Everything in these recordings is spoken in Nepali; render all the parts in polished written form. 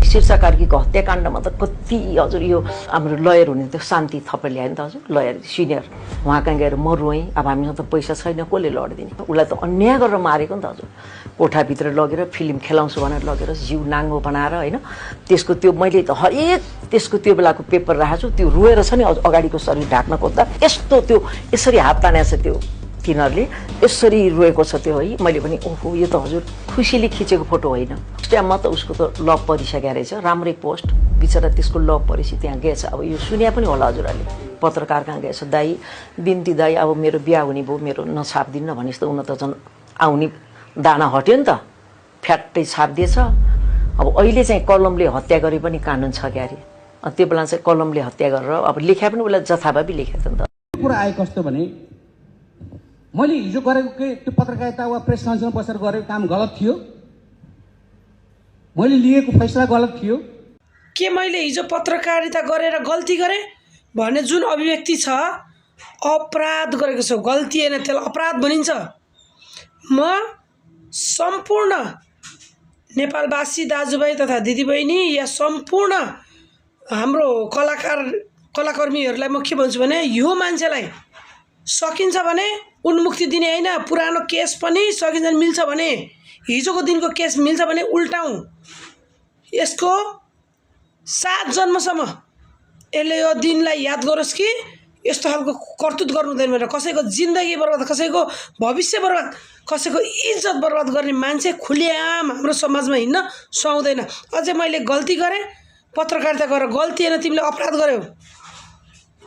शीर्षा कार्कीको हत्याकाण्डमा त कति हजुर यो हाम्रो लयर हुने त्यो शान्ति थप्पा ल्यायो नि त हजुर लयर सिनियर उहाँ कहाँ गएर म रोएँ अब हामीसँग त पैसा छैन कसले लडिदिने उसलाई त अन्याय गरेर मारेको नि त हजुर कोठाभित्र लगेर फिल्म खेलाउँछु भनेर लगेर जिउ नाङ्गो बनाएर होइन त्यसको त्यो मैले त हरेक त्यसको त्यो बेलाको पेपर राखेको छु त्यो रोएर छ नि अगाडिको शरीर ढाक्न खोज्दा यस्तो त्यो यसरी हात तानेको छ त्यो तिनीहरूले यसरी रोएको छ त्यो है मैले पनि ओहो यो त हजुर खुसीले खिचेको फोटो होइन टाइममा त उसको त लभ परिसकेको रहेछ राम्रै पोस्ट बिचरा त्यसको लभ परेपछि त्यहाँ गएछ अब यो सुन्या पनि होला हजुरहरूले पत्रकार कहाँ गएछ दाई बिन्ती दाई अब मेरो बिहा हुने भयो मेरो नछापिदिन्न भनेपछि त उन त झन् आउने दाना हट्यो नि त फ्याट्टै छापिदिएछ अब अहिले चाहिँ कलमले हत्या गरे पनि कानुन छ क्यारे त्यो बेला चाहिँ कलमले हत्या गरेर अब लेख्या पनि उसलाई जथाभावी लेखेको थियो नि त कुरा आयो कस्तो भने मैले हिजो गरेको के त्यो पत्रकारिता वा प्रेस काउन्सिलमा बसेर गरेको काम गलत थियो मैले लिएको फैसला गलत थियो के मैले हिजो पत्रकारिता गरेर गल्ती गरेँ भन्ने जुन अभिव्यक्ति छ अपराध गरेको छु गल्ती होइन त्यसलाई अपराध भनिन्छ म सम्पूर्ण नेपालवासी दाजुभाइ तथा दिदीबहिनी या सम्पूर्ण हाम्रो कलाकर्मीहरूलाई म के भन्छु भने यो मान्छेलाई सकिन्छ भने उन्मुक्ति दिने होइन पुरानो केस पनि सकिन्छ मिल्छ भने हिजोको दिनको केस मिल्छ भने उल्टाउँ यसको 7 जन्मसम्म यसले यो दिनलाई याद गरोस् कि यस्तो खालको कर्तुत गर्नु हुँदैन भनेर कसैको जिन्दगी बर्बाद कसैको भविष्य बर्बाद कसैको इज्जत बर्बाद गर्ने मान्छे खुलेआम हाम्रो समाजमा हिँड्न सुहाउँदैन अझै मैले गल्ती गरेँ पत्रकारिता गरेर गल्ती होइन तिमीले अपराध गर्यौ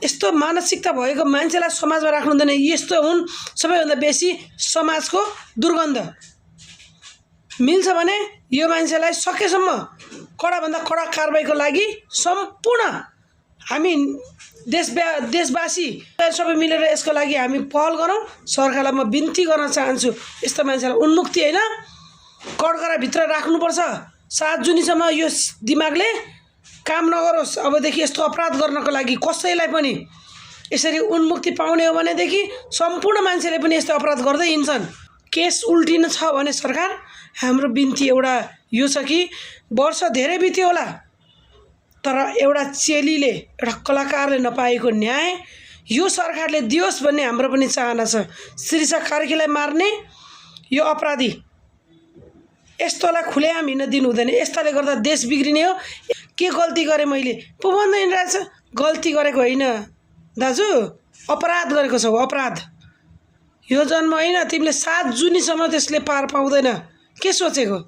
यस्तो मानसिकता भएको मान्छेलाई समाजमा राख्नु हुँदैन यस्तो हुन् सबैभन्दा बेसी समाजको दुर्गन्ध मिल्छ भने यो मान्छेलाई सकेसम्म कडाभन्दा कडा कारबाहीको लागि सम्पूर्ण हामी देशवासी सबै मिलेर यसको लागि हामी पहल गरौँ सरकारलाई म बिन्ती गर्न चाहन्छु यस्तो मान्छेलाई उन्मुक्ति होइन कठघराभित्र राख्नुपर्छ 7 जुनीसम्म यो दिमागले काम नगरोस् अबदेखि यस्तो अपराध गर्नको लागि कसैलाई पनि यसरी उन्मुक्ति पाउने हो भनेदेखि सम्पूर्ण मान्छेले पनि यस्तो अपराध गर्दै हिँड्छन् केस उल्टिन छ भने सरकार हाम्रो बिन्ती एउटा यो छ कि वर्ष धेरै बित्यो होला तर एउटा चेलीले एउटा कलाकारले नपाएको न्याय यो सरकारले दियोस् भन्ने हाम्रो पनि चाहना छ शीर्षा कार्कीलाई मार्ने यो अपराधी यस्तोलाई खुलेआम हिँड्न दिनु हुँदैन यस्ताले गर्दा देश बिग्रिने हो के गल्ती गरेँ मैले पो भन्दै हिँडिरहेछ गल्ती गरेको होइन दाजु अपराध गरेको छौ अपराध यो जन्म होइन तिमीले 7 जुनीसम्म त्यसले पार पाउँदैन के सोचेको